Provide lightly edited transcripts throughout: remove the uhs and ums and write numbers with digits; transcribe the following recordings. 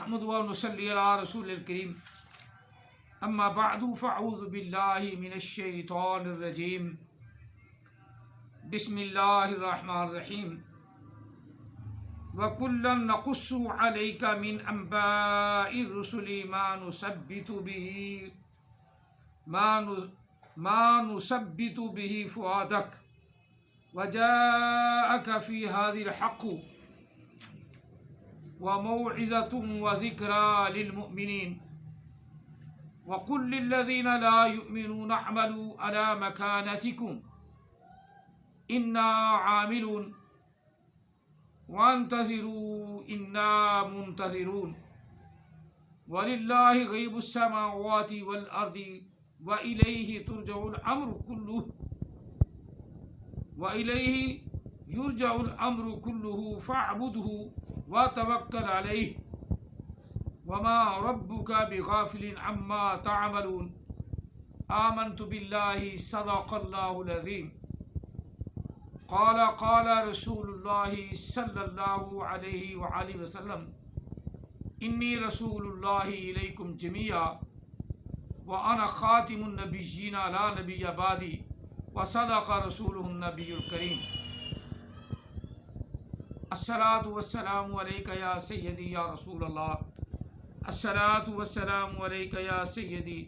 نحمد و نصلی علی رسول الکریم اما بعد فاعوذ باللہ من الشیطان الرجیم بسم اللہ الرحمن الرحیم وَكُلًّا نَقُصُّ عَلَيْكَ مِنْ أَنْبَاءِ الرُّسُلِ مَا نُثَبِّتُ بِهِ فُؤَادَكَ وَجَاءَكَ فِي هَذَا الْحَقُّ وَمَوْعِظَةٌ وَذِكْرَى لِلْمُؤْمِنِينَ وَقُلْ لِلَّذِينَ لَا يُؤْمِنُونَ اعْمَلُوا عَلَى مَكَانَتِكُمْ إِنَّا عَامِلُونَ وَانْتَظِرُوا إِنَّا مُنْتَظِرُونَ وَلِلَّهِ غَيْبُ السَّمَاوَاتِ وَالْأَرْضِ وَإِلَيْهِ يُرْجَعُ الْأَمْرُ كُلُّهُ فَاعْبُدْهُ وَتَوَكَّلْ عَلَيْهِ وَمَا رَبُّكَ بِغَافِلٍ عَمَّا تَعْمَلُونَ آمَنْتُ بِاللَّهِ صَدَقَ اللَّهُ الْعَظِيمُ قال رسول اللہ صلی اللہ علیہ وآلہ وسلم انی رسول اللہ علیکم جمیعا وانا خاتم النبیین لا نبی بعدی وصدق رسولہ النبی الکریم الصلاۃ والسلام علیک یا سیدی یا رسول اللہ الصلاۃ والسلام علیک یا سیدی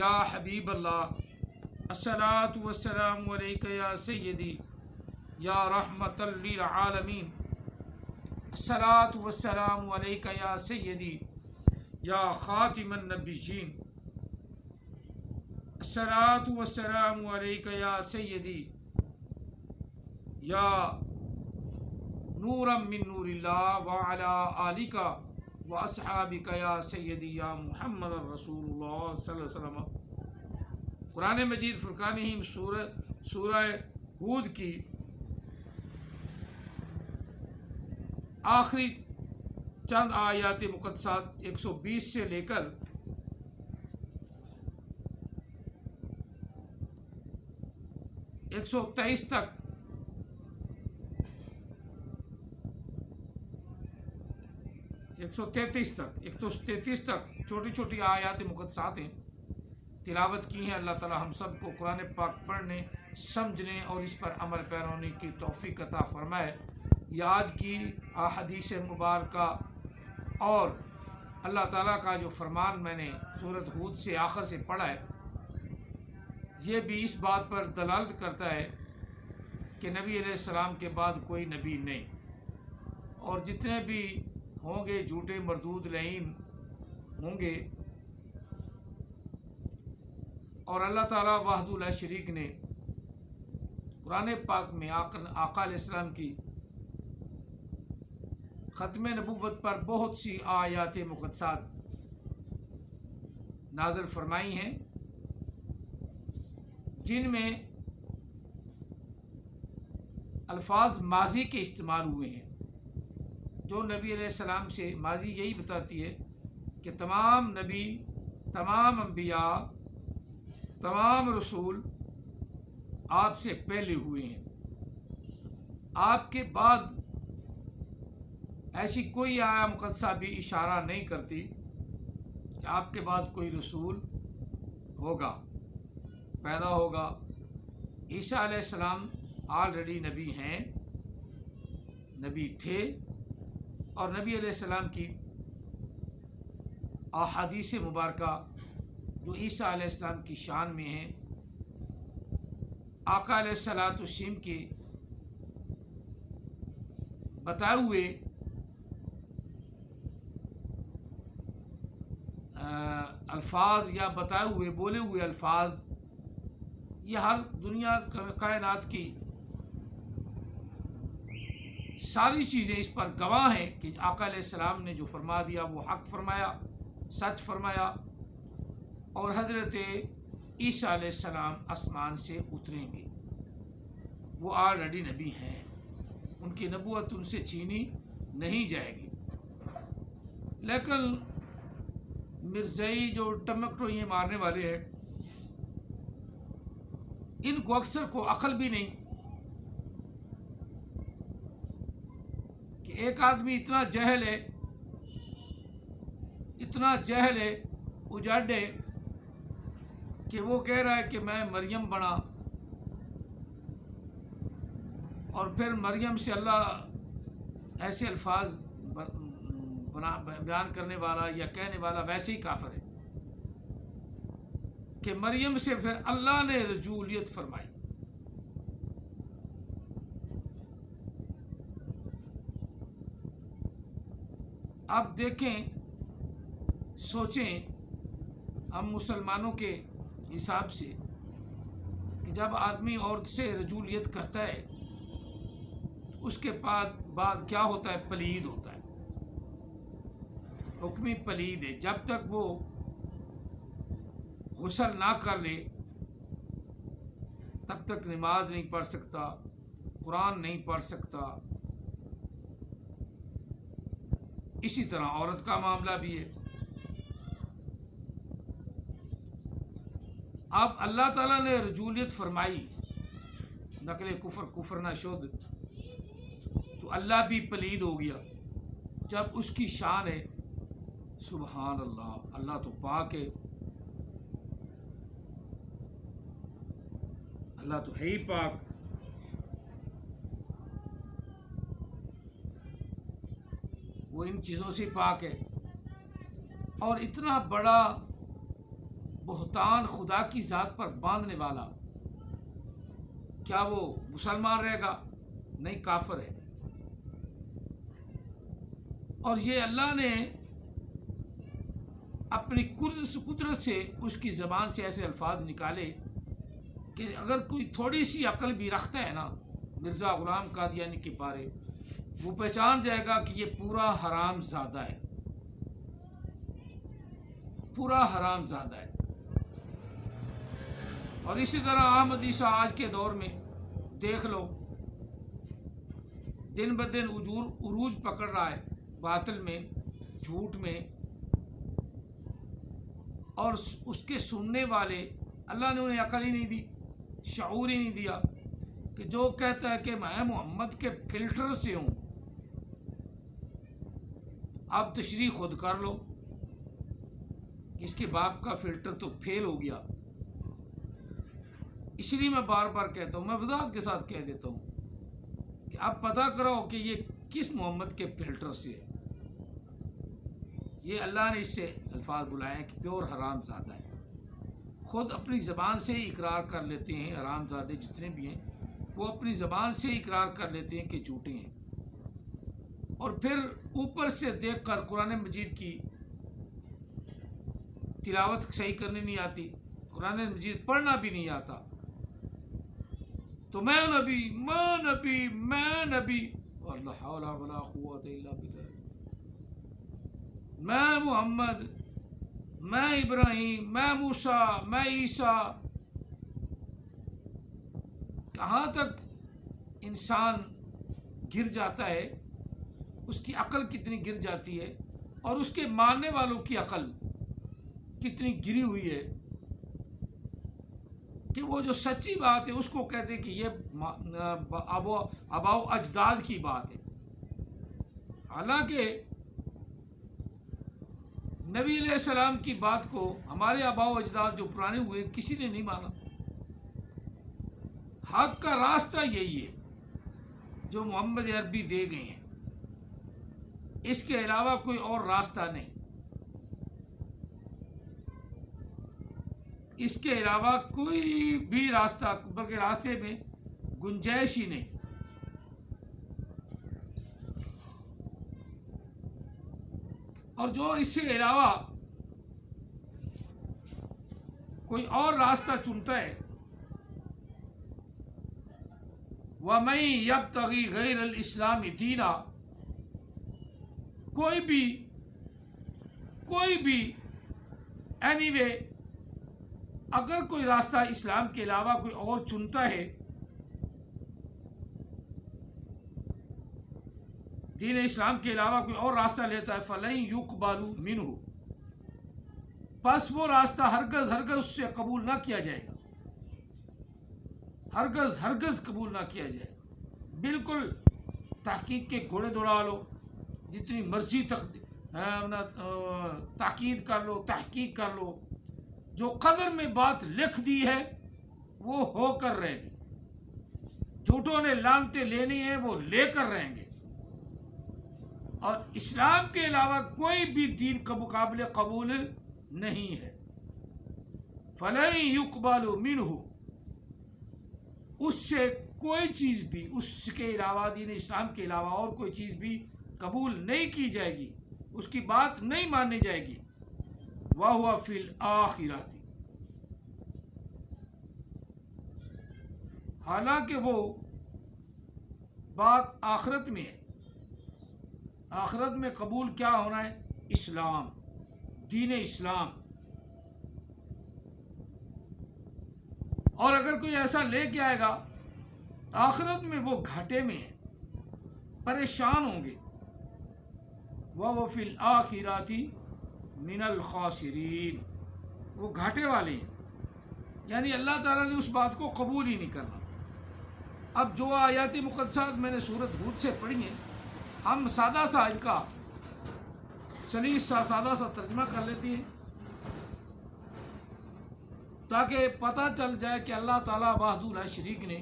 یا حبیب اللہ الصلاۃ والسلام علیک یا سیدی یا رحمت للعالمین الصلاۃ والسلام علیک یا سیدی یا خاتم النبیین الصلاۃ والسلام علیک یا سیدی یا نورا من نور اللہ وعلی آلک واصحابک یا سیدی یا محمد رسول اللہ صلی اللہ علیہ وسلم۔ قرآن مجید فرقان حمید سورہ ہود کی آخری چند آیات مقدسات 120 سے لے کر 123 تک چھوٹی چھوٹی آیات مقدسات ہیں، تلاوت کی ہیں۔ اللہ تعالی ہم سب کو قرآن پاک پڑھنے، سمجھنے اور اس پر عمل پیرا ہونے کی توفیق عطا فرمائے۔ یہ آج کی احادیث مبارکہ اور اللہ تعالیٰ کا جو فرمان میں نے سورۃ ہود سے آخر سے پڑھا ہے، یہ بھی اس بات پر دلالت کرتا ہے کہ نبی علیہ السلام کے بعد کوئی نبی نہیں، اور جتنے بھی ہوں گے جھوٹے مردود لعین ہوں گے۔ اور اللہ تعالیٰ وحدہ لا شریک نے قرآن پاک میں آقا علیہ السلام کی ختم نبوت پر بہت سی آیات مقدسات نازل فرمائی ہیں، جن میں الفاظ ماضی کے استعمال ہوئے ہیں، جو نبی علیہ السلام سے ماضی یہی بتاتی ہے کہ تمام نبی، تمام انبیاء، تمام رسول آپ سے پہلے ہوئے ہیں۔ آپ کے بعد ایسی کوئی آیا مقدسہ بھی اشارہ نہیں کرتی کہ آپ کے بعد کوئی رسول ہوگا، پیدا ہوگا۔ عیسیٰ علیہ السلام آلریڈی نبی ہیں، نبی تھے، اور نبی علیہ السلام کی احادیث مبارکہ جو عیسیٰ علیہ السلام کی شان میں ہیں، آقا علیہ السلام کے بتائے ہوئے الفاظ یا بتائے ہوئے بولے ہوئے الفاظ، یہ ہر دنیا کائنات کی ساری چیزیں اس پر گواہ ہیں کہ آقا علیہ السلام نے جو فرما دیا وہ حق فرمایا، سچ فرمایا۔ اور حضرت عیسیٰ علیہ السلام آسمان سے اتریں گے، وہ آلریڈی نبی ہیں، ان کی نبوت ان سے چھینی نہیں جائے گی۔ لیکن مرزائی جو ٹمکٹوئیں مارنے والے ہیں، ان کو اکثر کو عقل بھی نہیں کہ ایک آدمی اتنا جہل ہے اتنا جہل ہے اجاڈ ہے کہ وہ کہہ رہا ہے کہ میں مریم بنا، اور پھر مریم سے اللہ ایسے الفاظ بیان کرنے والا یا کہنے والا ویسے ہی کافر ہے کہ مریم سے پھر اللہ نے رجولیت فرمائی۔ اب دیکھیں، سوچیں ہم مسلمانوں کے حساب سے کہ جب آدمی عورت سے رجولیت کرتا ہے اس کے بعد کیا ہوتا ہے؟ پلید ہوتا ہے، حکمی پلید ہے۔ جب تک وہ غسل نہ کر لے تب تک نماز نہیں پڑھ سکتا، قرآن نہیں پڑھ سکتا۔ اسی طرح عورت کا معاملہ بھی ہے۔ اب اللہ تعالیٰ نے رجولیت فرمائی، نقل کفر نہ شد، تو اللہ بھی پلید ہو گیا۔ جب اس کی شان ہے، سبحان اللہ، اللہ تو پاک ہے، اللہ تو ہے ہی پاک۔ وہ ان چیزوں سے پاک ہے، اور اتنا بڑا بہتان خدا کی ذات پر باندھنے والا، کیا وہ مسلمان رہے گا؟ نہیں، کافر ہے۔ اور یہ اللہ نے اپنی قدرت سے اس کی زبان سے ایسے الفاظ نکالے کہ اگر کوئی تھوڑی سی عقل بھی رکھتا ہے نا مرزا غلام قادیانی کے بارے، وہ پہچان جائے گا کہ یہ پورا حرام زادہ ہے، پورا حرام زادہ ہے۔ اور اسی طرح احمد عیسیٰ آج کے دور میں دیکھ لو، دن بدن عروج پکڑ رہا ہے باطل میں، جھوٹ میں، اور اس کے سننے والے اللہ نے انہیں عقل ہی نہیں دی، شعور ہی نہیں دیا، کہ جو کہتا ہے کہ میں محمد کے فلٹر سے ہوں، اب تشریح خود کر لو، اس کے باپ کا فلٹر تو فیل ہو گیا۔ اس لیے میں بار بار کہتا ہوں، میں وضاحت کے ساتھ کہہ دیتا ہوں کہ اب پتہ کرو کہ یہ کس محمد کے فلٹر سے ہے۔ یہ اللہ نے اس سے الفاظ بلائے ہیں کہ پیور حرام زادہ ہے۔ خود اپنی زبان سے ہی اقرار کر لیتے ہیں، حرام زادے جتنے بھی ہیں وہ اپنی زبان سے ہی اقرار کر لیتے ہیں کہ جھوٹے ہیں، اور پھر اوپر سے دیکھ کر قرآن مجید کی تلاوت صحیح کرنی نہیں آتی، قرآن مجید پڑھنا بھی نہیں آتا، تو میں نبی اللہ حول ولا قوت الا باللہ، میں محمد، میں ابراہیم، میں موسیٰ، میں عیسیٰ۔ کہاں تک انسان گر جاتا ہے، اس کی عقل کتنی گر جاتی ہے، اور اس کے ماننے والوں کی عقل کتنی گری ہوئی ہے کہ وہ جو سچی بات ہے اس کو کہتے کہ یہ آباء و اجداد کی بات ہے، حالانکہ نبی علیہ السلام کی بات کو ہمارے آباء و اجداد جو پرانے ہوئے کسی نے نہیں مانا۔ حق کا راستہ یہی ہے جو محمد عربی دے گئے ہیں، اس کے علاوہ کوئی اور راستہ نہیں، اس کے علاوہ کوئی بھی راستہ، بلکہ راستے میں گنجائش ہی نہیں۔ اور جو اس سے علاوہ کوئی اور راستہ چنتا ہے، وَمَن يَبْتَغِي غَيْرَ الْإِسْلَامِ دِينًا، کوئی بھی اینی وے اگر کوئی راستہ اسلام کے علاوہ کوئی اور چنتا ہے، دین اسلام کے علاوہ کوئی اور راستہ لیتا ہے، فَلَن يُقْبَلُ مِنْهُ، پس وہ راستہ ہرگز اس سے قبول نہ کیا جائے گا، ہرگز قبول نہ کیا جائے گا۔ بالکل تحقیق کے گھوڑے دوڑا لو، جتنی مرضی تاکید کر لو، تحقیق کر لو، جو قدر میں بات لکھ دی ہے وہ ہو کر رہے گی، جھوٹوں نے لانتے لینی ہیں وہ لے کر رہیں گے، اور اسلام کے علاوہ کوئی بھی دین کا مقابل قبول نہیں ہے۔ فَلَن يُقْبَلُ مِنْهُ، اس سے کوئی چیز بھی، اس کے علاوہ، دین اسلام کے علاوہ اور کوئی چیز بھی قبول نہیں کی جائے گی، اس کی بات نہیں مانی جائے گی۔ وَهُوَ فِي الْآخِرَةِ، حالانکہ وہ بات آخرت میں ہے۔ آخرت میں قبول کیا ہونا ہے؟ اسلام، دین اسلام۔ اور اگر کوئی ایسا لے کے آئے گا آخرت میں، وہ گھاٹے میں ہے، پریشان ہوں گے۔ وَهُوَ فِي الْآخِرَةِ مِنَ الْخَاسِرِينَ، وہ گھاٹے والے ہیں، یعنی اللہ تعالیٰ نے اس بات کو قبول ہی نہیں کرنا۔ اب جو آیات مقدسات میں نے سورۃ ہود سے پڑھی ہیں، ہم سادہ سا ان کا سلیس سا سادہ سا ترجمہ کر لیتے ہیں تاکہ پتہ چل جائے کہ اللہ تعالیٰ وحدہ لا شریک نے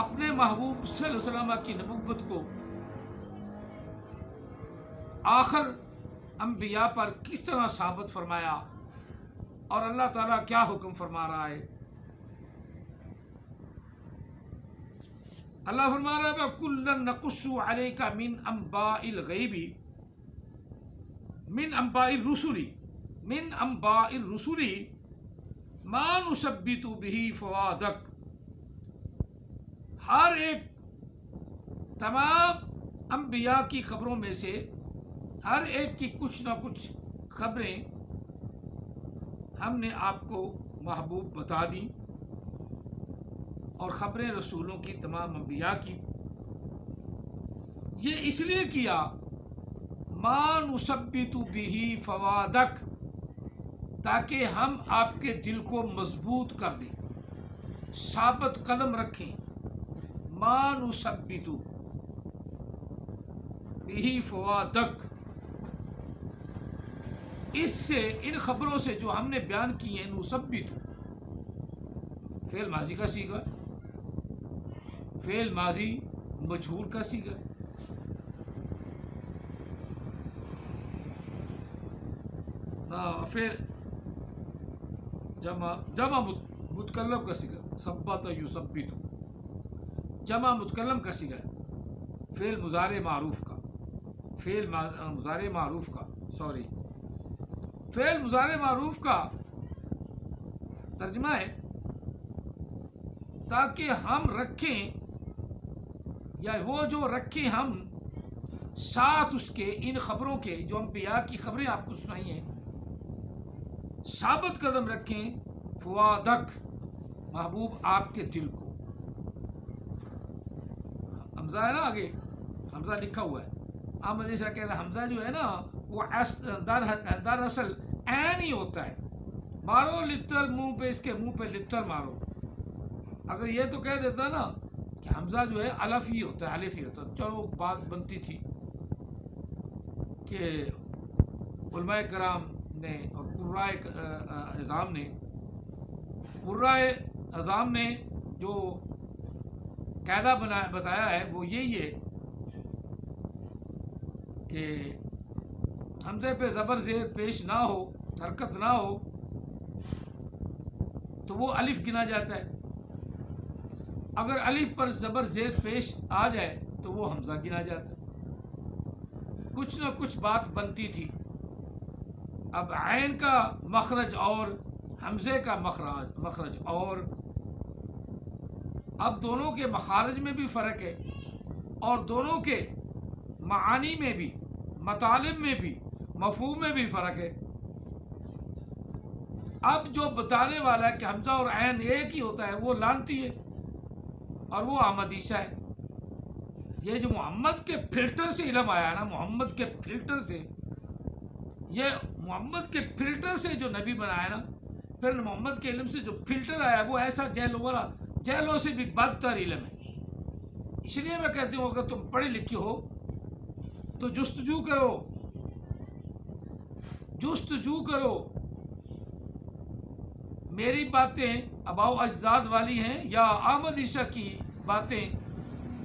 اپنے محبوب صلی اللہ علیہ وسلم کی نبوت کو آخر انبیاء پر کس طرح ثابت فرمایا، اور اللہ تعالیٰ کیا حکم فرما رہا ہے۔ اللہ فرما رہا ہے وَكُلًّا نَقُصُّ عَلَيْكَ مِنْ أَنْبَاءِ الْغَيْبِ مِنْ أَنْبَاءِ الرُّسُلِ مَا نُثَبِّتُ بِهِ فُؤَادَكَ، ہر ایک تمام انبیاء کی خبروں میں سے ہر ایک کی کچھ نہ کچھ خبریں ہم نے آپ کو محبوب بتا دی، اور خبریں رسولوں کی، تمام انبیاء کی۔ یہ اس لیے کیا ما نثبت به فؤادک، تاکہ ہم آپ کے دل کو مضبوط کر دیں، ثابت قدم رکھیں۔ ما نثبت به فؤادک، اس سے، ان خبروں سے جو ہم نے بیان کی ہیں، نثبت فعل ماضی کا صیغہ، فعل ماضی مجہول کا صیغہ، پھر جمع متکلم کا صیغہ، ثبت یثبت، جمع متکلم کا صیغہ، فعل مضارع معروف کا، فعل مضارع معروف کا، فعل مضارع معروف کا ترجمہ ہے تاکہ ہم رکھیں، یا وہ جو رکھیں ہم ساتھ اس کے، ان خبروں کے، جو انبیاء کی خبریں آپ کو سنائی ہیں، ثابت قدم رکھیں فؤادک، محبوب آپ کے دل کو۔ حمزہ ہے نا، آگے حمزہ لکھا ہوا ہے، آپ مجھے کہتا ہے حمزہ جو ہے نا وہ دراصل عین ہی ہوتا ہے، مارو لتر منہ پہ، اس کے منہ پہ لتر مارو۔ اگر یہ تو کہہ دیتا نا کہ حمزہ جو ہے الف ہی ہوتا ہے، الف ہی ہوتا ہے، چلو بات بنتی تھی کہ علماء کرام نے اور قرائے اعظام نے جو قاعدہ بتایا ہے وہ یہی ہے کہ حمزے پہ زبر زیر پیش نہ ہو، حرکت نہ ہو، تو وہ الف گنا جاتا ہے، اگر الف پر زبر زیر پیش آ جائے تو وہ حمزہ گنا جاتا ہے۔ کچھ نہ کچھ بات بنتی تھی، اب عین کا مخرج اور حمزے کا مخرج اور، اب دونوں کے مخارج میں بھی فرق ہے، اور دونوں کے معانی میں بھی، مطالب میں بھی، مفہوم میں بھی فرق ہے۔ اب جو بتانے والا ہے کہ حمزہ اور عین ایک ہی ہوتا ہے، وہ لانتی ہے اور وہ احمدیسہ ہے۔ یہ جو محمد کے فلٹر سے علم آیا ہے نا، محمد کے فلٹر سے، یہ محمد کے فلٹر سے جو نبی بنایا نا، پھر محمد کے علم سے جو فلٹر آیا وہ ایسا جہلوں والا، جہلوں سے بھی بدتر علم ہے۔ اس لیے میں کہتی ہوں اگر تم پڑھے لکھے ہو تو جستجو کرو، جستجو کرو میری باتیں اباؤ اجداد والی ہیں یا احمد عیسیٰ کی باتیں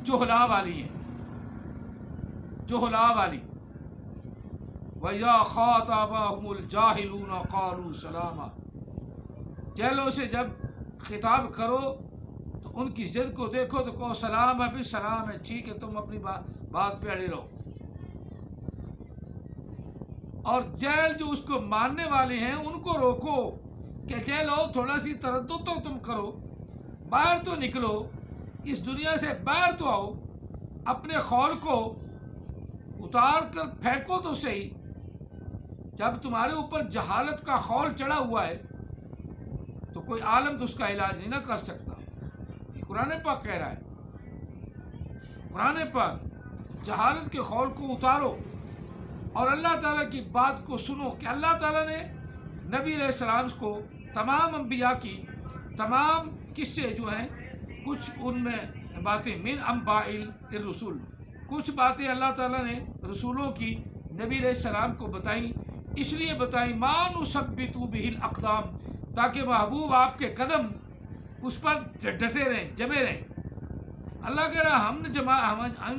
جہلا والی ہیں، جہلا والی۔ وَإِذَا خَاطَبَهُمُ الْجَاهِلُونَ قَالُوا سَلَامًا، جہلوں سے جب خطاب کرو تو ان کی ضد کو دیکھو تو کہو سلام ہے، بھی سلام ہے، ٹھیک ہے، تم اپنی بات پہ اڑے رہو۔ اور جیل جو اس کو ماننے والے ہیں ان کو روکو کہ جیل ہو، تھوڑا سی تردد تو تم کرو، باہر تو نکلو، اس دنیا سے باہر تو آؤ، اپنے خول کو اتار کر پھینکو تو صحیح۔ جب تمہارے اوپر جہالت کا خول چڑھا ہوا ہے تو کوئی عالم تو اس کا علاج نہیں نہ کر سکتا، یہ قرآن پاک کہہ رہا ہے۔ قرآن پاک جہالت کے خول کو اتارو اور اللہ تعالیٰ کی بات کو سنو کہ اللہ تعالیٰ نے نبی علیہ السلام کو تمام انبیاء کی تمام قصے جو ہیں، کچھ ان میں باتیں من انباء الرسول، کچھ باتیں اللہ تعالیٰ نے رسولوں کی نبی علیہ السلام کو بتائیں، اس لیے بتائیں ما نثبت بہ الاقدام، تاکہ محبوب آپ کے قدم اس پر ڈٹے رہیں، جمے رہیں۔ اللہ کہہ رہا ہم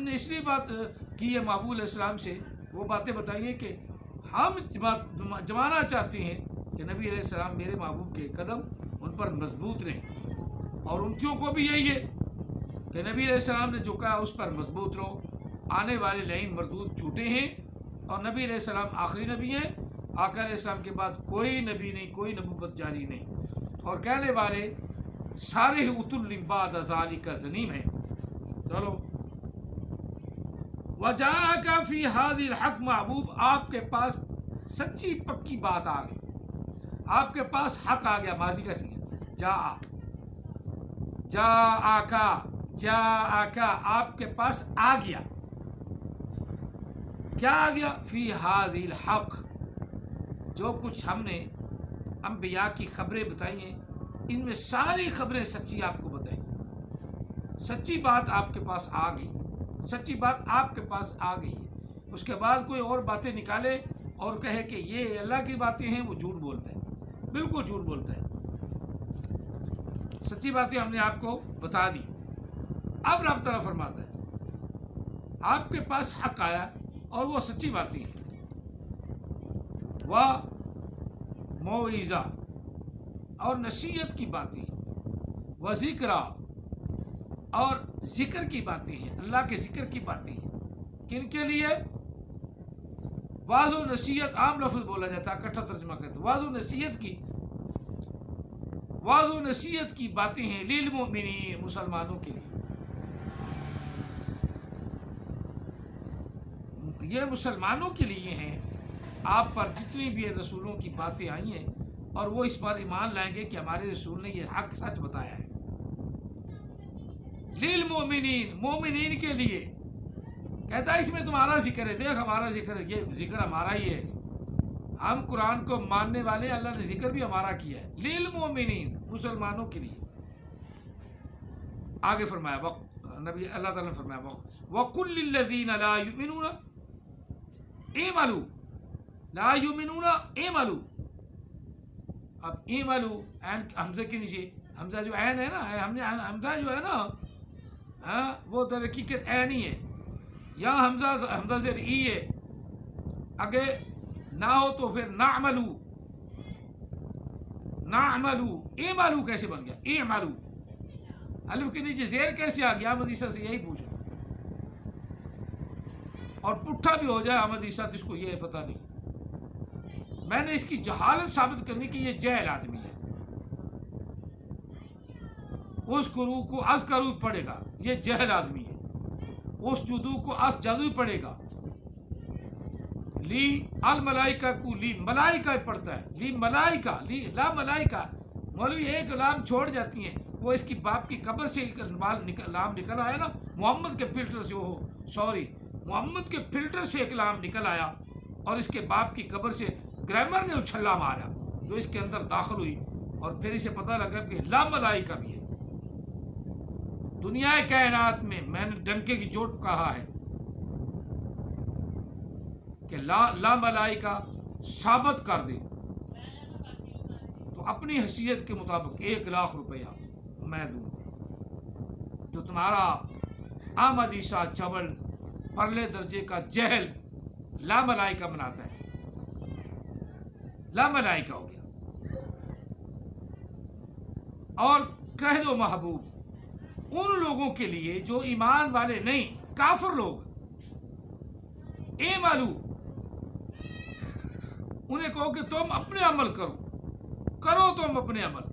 نے اس لیے بات کی ہے محبوب علیہ السلام سے، وہ باتیں بتائیے کہ ہم جمانا چاہتے ہیں کہ نبی علیہ السلام میرے محبوب کے قدم ان پر مضبوط رہیں، اور امتیوں کو بھی یہی ہے کہ نبی علیہ السلام نے جو کہا اس پر مضبوط رہو۔ آنے والے لعین مردود جھوٹے ہیں، اور نبی علیہ السلام آخری نبی ہیں، آقا علیہ السلام کے بعد کوئی نبی نہیں، کوئی نبوت جاری نہیں، اور کہنے والے سارے اتل بعد ذالک ظنیم ہیں۔ چلو وَجَاءَكَ فِي هَذِهِ الْحَقِّ، محبوب آپ کے پاس سچی پکی بات آ گئی، آپ کے پاس حق آ گیا، ماضی کا سیغہ جاءَكَ آپ کے پاس آ گیا، کیا آ گیا؟ فی هَذِهِ الْحَقِّ، جو کچھ ہم نے انبیاء کی خبریں بتائی ہیں ان میں ساری خبریں سچی آپ کو بتائیں گی، سچی بات آپ کے پاس آ گئی، سچی بات آپ کے پاس آ گئی ہے۔ اس کے بعد کوئی اور باتیں نکالے اور کہے کہ یہ اللہ کی باتیں ہیں، وہ جھوٹ بولتا ہے، بالکل جھوٹ بولتا ہے۔ سچی باتیں ہم نے آپ کو بتا دی۔ اب رب تعالیٰ فرماتا ہے آپ کے پاس حق آیا اور وہ سچی باتیں ہیں، وہ موعظہ اور نصیحت کی باتیں ہیں، وہ ذکر اور ذکر کی باتیں ہیں، اللہ کے ذکر کی باتیں ہیں۔ کن کے لیے؟ واضح و نصیحت عام لفظ بولا جاتا ہے، اکٹھا ترجمہ کرتے ہیں، واضح و نصیحت کی باتیں ہیں للمؤمنین، مسلمانوں کے لیے۔ یہ مسلمانوں کے لیے ہیں، آپ پر جتنی بھی رسولوں کی باتیں آئی ہیں اور وہ اس پر ایمان لائیں گے کہ ہمارے رسول نے یہ حق سچ بتایا ہے۔ للمؤمنین، مومنین کے لیے، کہتا ہے اس میں تمہارا ذکر ہے، دیکھ ہمارا ذکر ہے، یہ ذکر ہمارا ہی ہے، ہم قرآن کو ماننے والے، اللہ نے ذکر بھی ہمارا کیا ہے، للمؤمنین، مسلمانوں کے لیے۔ آگے فرمایا نبی اللہ تعالیٰ نے فرمایا وَقُلْ لِلَّذِينَ لَا يُؤْمِنُونَ اعْمَلُوا، لا یؤمنون اعملوا، اب اعملوا عین حمزہ کے نیچے، حمزہ جو عین ہے نا، حمزہ جو ہے نا وہ در حقیقت عین ہی ہے، یہاں حمزہ زیر ای ہے، اگے نہ ہو تو پھر نعملوا، اعملوا کیسے بن گیا؟ اعملوا، الف کے نیچے زیر کیسے آ گیا؟ احمد عیسیٰ سے یہی پوچھو، اور پٹھا بھی ہو جائے احمد عیسیٰ جس کو یہ پتہ نہیں۔ میں نے اس کی جہالت ثابت کرنے کی، یہ جاہل آدمی ہے، اس گرو کو از کرو پڑھے گا، یہ جاہل آدمی ہے، اس جدو کو اس جادو پڑھے گا، لی الملائکہ کو لی ملائکہ پڑھتا ہے، لی ملائکہ، لی لا ملائکہ، مولوی ایک لام چھوڑ جاتی ہیں، وہ اس کی باپ کی قبر سے لام نکل آیا نا، محمد کے فلٹر سے، محمد کے فلٹر سے ایک لام نکل آیا، اور اس کے باپ کی قبر سے گرامر نے اچھلا مارا جو اس کے اندر داخل ہوئی، اور پھر اسے پتہ لگا کہ لا ملائکہ بھی ہے۔ دنیا کائنات میں نے ڈنکے کی چوٹ کہا ہے، کہ لا ملائکہ ثابت کر دے تو اپنی حیثیت کے مطابق 1,00,000 روپیہ میں دوں. جو تمہارا آمدیسا چبل پرلے درجے کا جہل لا ملائکہ بناتا ہے، لا ملائکہ ہو گیا. اور کہہ دو محبوب ان لوگوں کے لیے جو ایمان والے نہیں، کافر لوگ، اے معلوم انہیں کہو کہ تم اپنے عمل کرو تم اپنے عمل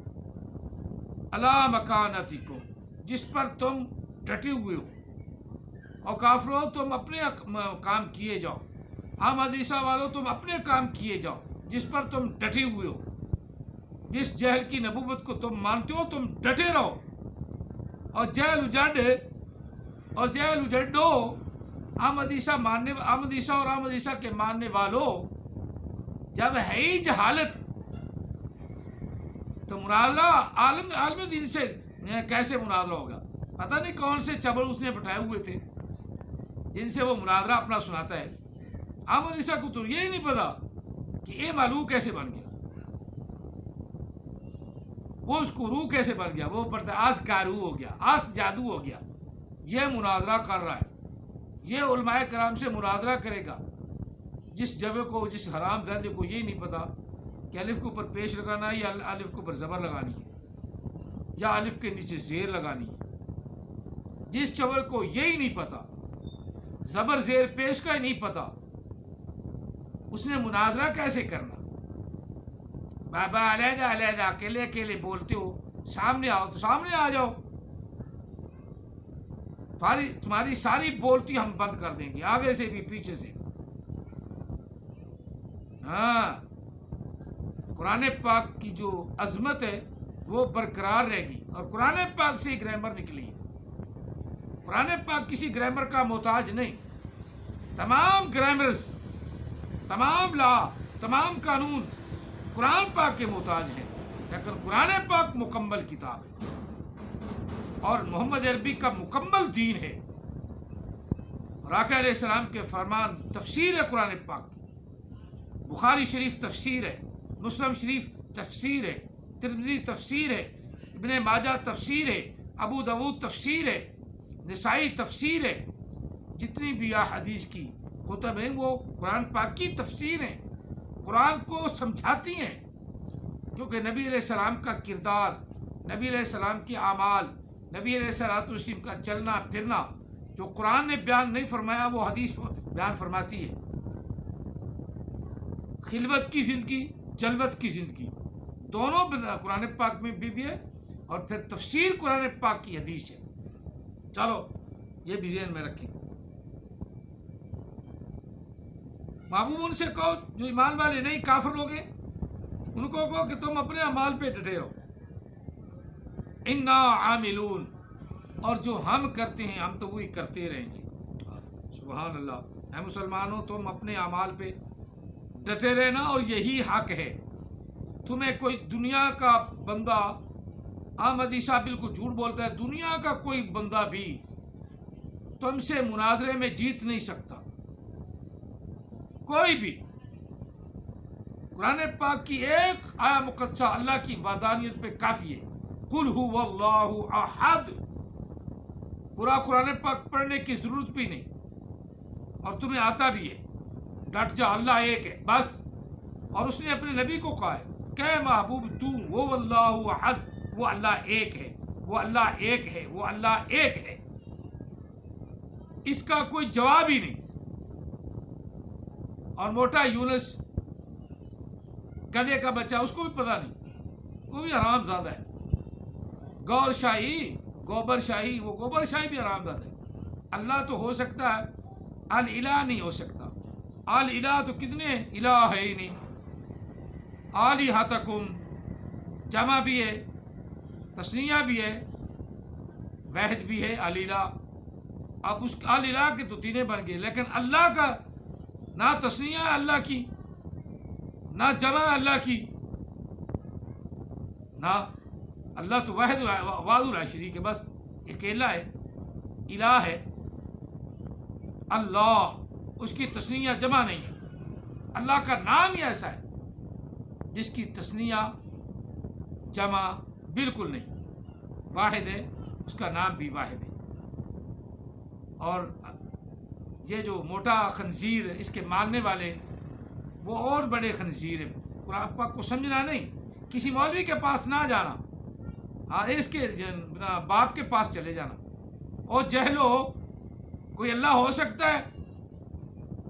الا مکانتکم، جس پر تم ڈٹے ہوئے ہو. اور کافروں تم اپنے کام کیے جاؤ، احمدیسہ والوں تم اپنے کام کیے جاؤ جس پر تم ڈٹے ہوئے ہو. جس جہل کی نبوت کو تم مانتے ہو تم ڈٹے رہو. اور جہل اجڑو احمدیسہ اور احمدیسہ کے ماننے والوں، جب ہے ہی جہالت تو مناظرہ عالم دین سے کیسے مناظرہ ہوگا؟ پتہ نہیں کون سے چبل اس نے بٹھائے ہوئے تھے جن سے وہ مناظرہ اپنا سناتا ہے. احمدیسہ کو تو یہی نہیں پتا کہ یہ معلوم کیسے بن گیا، وہ اس کو روح کیسے بن گیا. وہ پڑھتا ہے آس کارو ہو گیا، آس جادو ہو گیا. یہ مناظرہ کر رہا ہے، یہ علماء کرام سے مناظرہ کرے گا. جس جبے کو، جس حرام زادے کو یہ نہیں پتا کہ الف کے اوپر پیش لگانا ہے یا الف کے اوپر زبر لگانی ہے یا الف کے نیچے زیر لگانی ہے. جس چبل کو یہی نہیں پتا، زبر زیر پیش کا ہی نہیں پتا، اس نے مناظرہ کیسے کرنا؟ بابا علیحدہ اکیلے بولتے ہو، سامنے آؤ تو سامنے آ جاؤ. تمہاری ساری بولتی ہم بند کر دیں گے، آگے سے بھی پیچھے سے. ہاں، قرآن پاک کی جو عظمت ہے وہ برقرار رہے گی. اور قرآن پاک سے ہی گرامر نکلی ہے. قرآن پاک کسی گرامر کا محتاج نہیں. تمام گرامرز، تمام لا، تمام قانون قرآن پاک کے محتاج ہیں. لیکن قرآن پاک مکمل کتاب ہے اور محمد عربی کا مکمل دین ہے. اور آقا علیہ السلام کے فرمان تفسیر ہے قرآن پاک کی. بخاری شریف تفسیر ہے، مسلم شریف تفسیر ہے، ترمذی تفسیر ہے، ابن ماجہ تفسیر ہے، ابو داؤد تفسیر ہے، نسائی تفسیر ہے. جتنی بھی احادیث کی کتب ہیں وہ قرآن پاک کی تفسیر ہیں، قرآن کو سمجھاتی ہیں. کیونکہ نبی علیہ السلام کا کردار، نبی علیہ السلام کی اعمال، نبی علیہ السلام کا چلنا پھرنا جو قرآن نے بیان نہیں فرمایا وہ حدیث بیان فرماتی ہے. خلوت کی زندگی، جلوت کی زندگی دونوں قرآن پاک میں بھی ہے. اور پھر تفسیر قرآن پاک کی حدیث ہے. چلو یہ بھی ذہن میں رکھیں. محبوب ان سے کہو جو ایمان والے نہیں، کافر لوگ ہیں، ان کو کہو کہ تم اپنے اعمال پہ ڈٹے رہو. انا عاملون، اور جو ہم کرتے ہیں ہم تو وہی کرتے رہیں گے. سبحان اللہ. اے مسلمانوں، تم اپنے اعمال پہ ڈٹے رہنا اور یہی حق ہے. تمہیں کوئی دنیا کا بندہ، احمدی صاحب بالکل جھوٹ بولتا ہے، دنیا کا کوئی بندہ بھی تم سے مناظرے میں جیت نہیں سکتا، کوئی بھی. قرآن پاک کی ایک آیا مقدسہ اللہ کی وحدانیت پہ کافی ہے. قل هو اللہ احد. پورا قرآن پاک پڑھنے کی ضرورت بھی نہیں اور تمہیں آتا بھی ہے. ڈٹ جا، اللہ ایک ہے بس. اور اس نے اپنے نبی کو کہا ہے کہ محبوب تو وہ اللہ احد، وہ اللہ ایک ہے، وہ اللہ ایک ہے، وہ اللہ ایک ہے. اس کا کوئی جواب ہی نہیں. اور موٹا یونس گدھے کا بچہ، اس کو بھی پتہ نہیں، وہ بھی حرام زادہ ہے. گور شاہی، گوبر شاہی، وہ گوبر شاہی بھی حرام زادہ ہے. اللہ تو ہو سکتا ہے، الہ نہیں ہو سکتا. الہ تو کتنے الہ ہے ہی نہیں. آلہتکم جمع بھی ہے، تثنیہ بھی ہے، واحد بھی ہے الہ. اب اس الہ کے تو تینے بن گئے، لیکن اللہ کا نہ تثنیہ ہے اللہ کی، نہ جمع ہے اللہ کی، نہ. اللہ تو واحد لا شریک ہے، بس اکیلا ہے، الہ ہے. اللہ، اس کی تثنیہ جمع نہیں ہے. اللہ کا نام ہی ایسا ہے جس کی تثنیہ جمع بالکل نہیں، واحد ہے، اس کا نام بھی واحد ہے۔ اور یہ جو موٹا خنزیر اس کے ماننے والے وہ اور بڑے خنزیر ہیں۔ قرآن پاک کو سمجھنا نہیں، کسی مولوی کے پاس نہ جانا، اس کے باپ کے پاس چلے جانا۔ اور جہلو، کوئی اللہ ہو سکتا ہے؟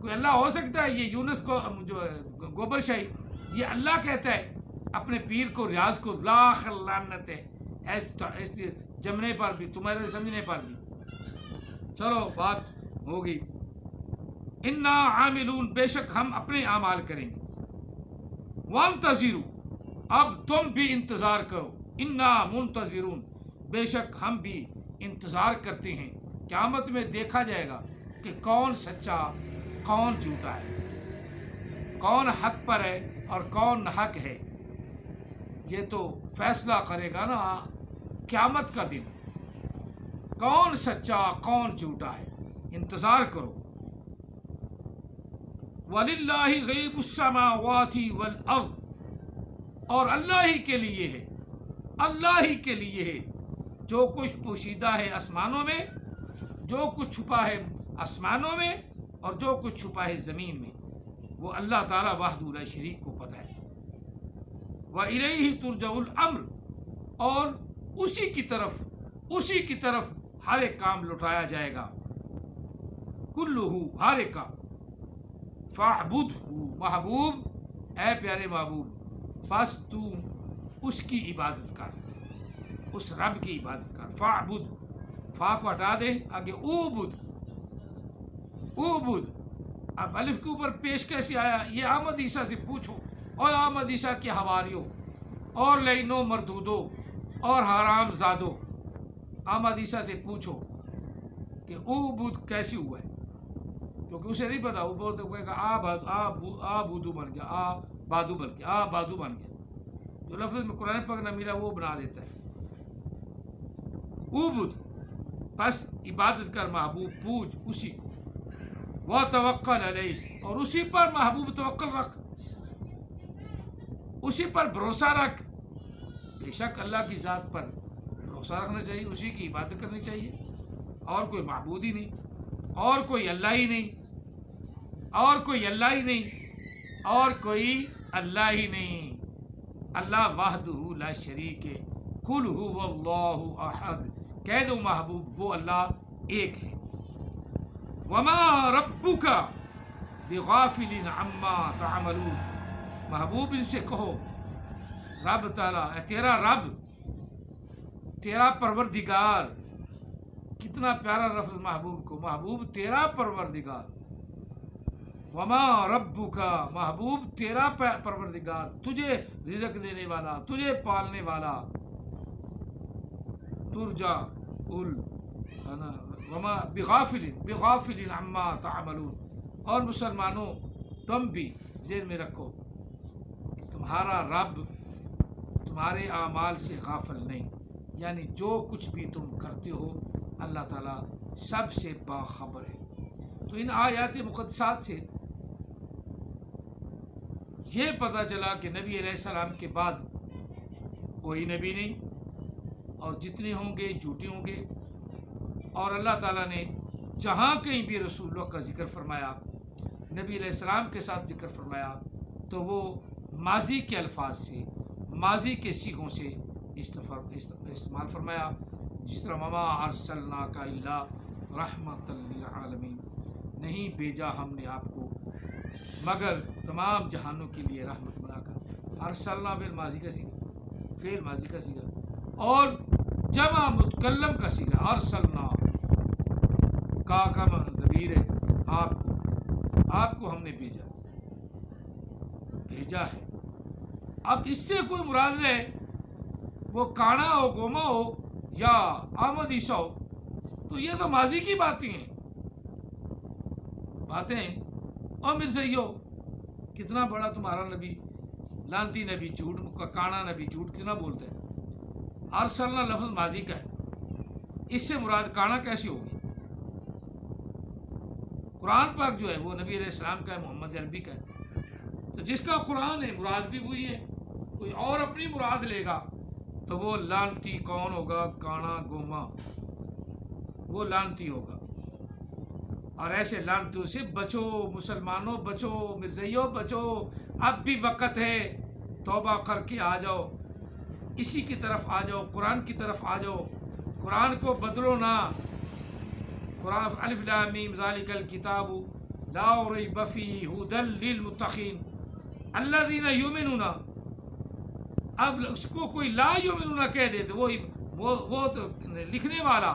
کوئی اللہ ہو سکتا ہے؟ یہ یونس کو جو گوبر شاہی یہ اللہ کہتا ہے اپنے پیر کو، ریاض کو، لاکھ لعنت ہے اس جمنے پر بھی، تمہارے سمجھنے پر بھی۔ چلو بات ہوگی۔ انا عاملون، بے شک ہم اپنے اعمال کریں گے۔ وانتظروا، اب تم بھی انتظار کرو۔ انا منتظرون، بے شک ہم بھی انتظار کرتے ہیں۔ قیامت میں دیکھا جائے گا کہ کون سچا کون جھوٹا ہے، کون حق پر ہے اور کون ناحق ہے۔ یہ تو فیصلہ کرے گا نا قیامت کا دن، کون سچا کون جھوٹا ہے۔ انتظار کرو۔ وَلِلَّهِ غَيْبُ السَّمَاوَاتِ وَالْأَرْضِ، اور اللہ ہی کے لیے ہے، اللہ ہی کے لیے ہے جو کچھ پوشیدہ ہے آسمانوں میں، جو کچھ چھپا ہے آسمانوں میں، اور جو کچھ چھپا ہے زمین میں، وہ اللہ تعالیٰ وحدہ لا شریک کو پتہ ہے۔ وَإِلَيْهِ تُرْجَعُ الْأَمْرُ، اور اسی کی طرف ہر ایک کام لوٹایا جائے گا۔ کُلُّهُ، ہر ایک کا۔ فَاعْبُدْهُ، محبوب، اے پیارے محبوب، بس تو اس کی عبادت کر، اس رب کی عبادت کر۔ فَاعْبُدْ، فا کو ہٹا دے، آگے اوبد، اوبد۔ اب الف کے اوپر پیش کیسے آیا؟ یہ احمد عیسیٰ سے پوچھو، اور احمد عیسیٰ کے حواریوں اور لینو مردودو اور حرام زادو، احمد عیسیٰ سے پوچھو کہ اوبد کیسے ہوا ہے، کیونکہ اسے نہیں پتا۔ وہ بولتے کہ آ بودو بن گیا، آ بادو بن گیا، آ بادو بن گیا، جو لفظ میں قرآن پاک نہ ملا وہ بنا دیتا ہے۔ اوبد، بس عبادت کر محبوب، پوج اسی کو۔ وَتَوَكَّلْ عَلَيْهِ، اور اسی پر محبوب توکل رکھ، اسی پر بھروسہ رکھ۔ بے شک اللہ کی ذات پر بھروسہ رکھنا چاہیے، اسی کی عبادت کرنی چاہیے، اور کوئی معبود ہی نہیں، اور کوئی اللہ ہی نہیں، اور کوئی اللہ ہی نہیں، اور کوئی اللہ ہی نہیں۔ اللہ وحدہ لا شریک ہے۔ قل هو اللہ احد، کہہ دو محبوب وہ اللہ ایک ہے۔ وما ربک بغافل عما تعملون، محبوب ان سے کہو رب تعالیٰ، تیرا رب، تیرا پروردگار، کتنا پیارا لفظ محبوب کو، محبوب تیرا پروردگار۔ وما ربک، محبوب تیرا پروردگار، تجھے رزق دینے والا، تجھے پالنے والا۔ ترجع وما بغافل عما تعملون، اور مسلمانوں تم بھی ذہن میں رکھو کہ تمہارا رب تمہارے اعمال سے غافل نہیں، یعنی جو کچھ بھی تم کرتے ہو اللہ تعالیٰ سب سے باخبر ہے۔ تو ان آیات مقدسات سے یہ پتہ چلا کہ نبی علیہ السلام کے بعد کوئی نبی نہیں، اور جتنے ہوں گے جھوٹے ہوں گے۔ اور اللہ تعالیٰ نے جہاں کہیں بھی رسول اللہ کا ذکر فرمایا، نبی علیہ السلام کے ساتھ ذکر فرمایا، تو وہ ماضی کے الفاظ سے، ماضی کے صیغوں سے استعمال فرمایا، جس طرح وما ارسلناک الا رحمۃ للعالمین، نہیں بھیجا ہم نے آپ کو مگر تمام جہانوں کے لیے رحمت بنا کر۔ ارسلنا فعل ماضی کا سیغہ، فعل ماضی کا سیغہ، اور جمع متکلم کا سیغہ ارسلنا، کا ضمیر ہے، آپ کو ہم نے بھیجا ہے۔ اب اس سے کوئی مراد ہے وہ کانا ہو، گوما ہو یا احمد عیسیٰ ہو، تو یہ تو ماضی کی باتیں ہیں۔ اور مرزائیو، کتنا بڑا تمہارا نبی، لانتی نبی، جھوٹ کا کانا نبی، جھوٹ کتنا بولتا ہے۔ ارسلنا لفظ ماضی کا ہے، اس سے مراد کانا کیسی ہوگی؟ قرآن پاک جو ہے وہ نبی علیہ السلام کا ہے، محمد عربی کا ہے۔ تو جس کا قرآن ہے مراد بھی وہی ہے، کوئی اور اپنی مراد لے گا تو وہ لعنتی کون ہوگا؟ کانا گوما، وہ لعنتی ہوگا۔ اور ایسے لعنتوں سے بچو مسلمانوں، بچو مرزائیوں، بچو، اب بھی وقت ہے، توبہ کر کے آ جاؤ، اسی کی طرف آ جاؤ، قرآن کی طرف آ جاؤ، قرآن کو بدلو نہ۔ قرآن الف لام میم ذالک الکتاب لا ریب فیہ ھدی للمتقین الذین یؤمنون، اب اس کو کوئی لا یؤمنون کہہ دے تو وہ تو لکھنے والا،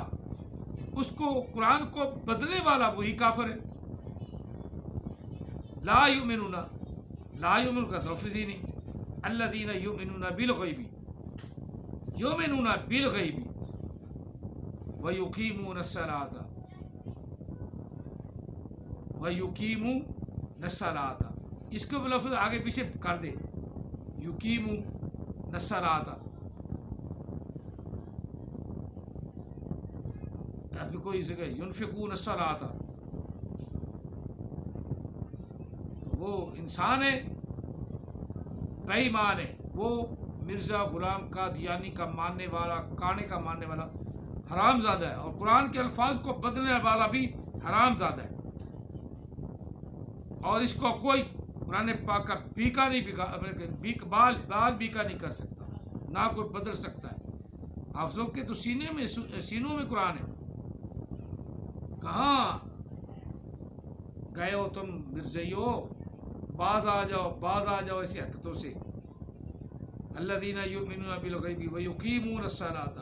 اس کو قرآن کو بدلنے والا وہی کافر ہے۔ لا یؤمنون، لا یؤمنون کا تلفظ ہی نہیں، الذین یؤمنون بالغیب، یؤمنون بالغیب ویقیمون الصلاۃ، ویقیمون الصلاۃ، اس کو لفظ آگے پیچھے کر دے، یقیمون الصلاۃ، ابھی کوئی اسے کہ ينفقون الصلاۃ، تو وہ انسان ہے، بے ایمان ہے، وہ مرزا غلام قادیانی کا ماننے والا، کانے کا ماننے والا حرام زادہ ہے، اور قرآن کے الفاظ کو بدلنے والا بھی حرام زادہ ہے، اور اس کو کوئی قرآن پاک کا بیکا نہیں، بال بیکا نہیں کر سکتا، نہ کوئی بدل سکتا ہے۔ آپ سب کے تو سینوں میں قرآن ہے، کہاں گئے ہو تم مرزائیو؟ باز آ جاؤ ایسی حرکتوں سے۔ الذین یؤمنون بالغیب ویقیمون الصلاۃ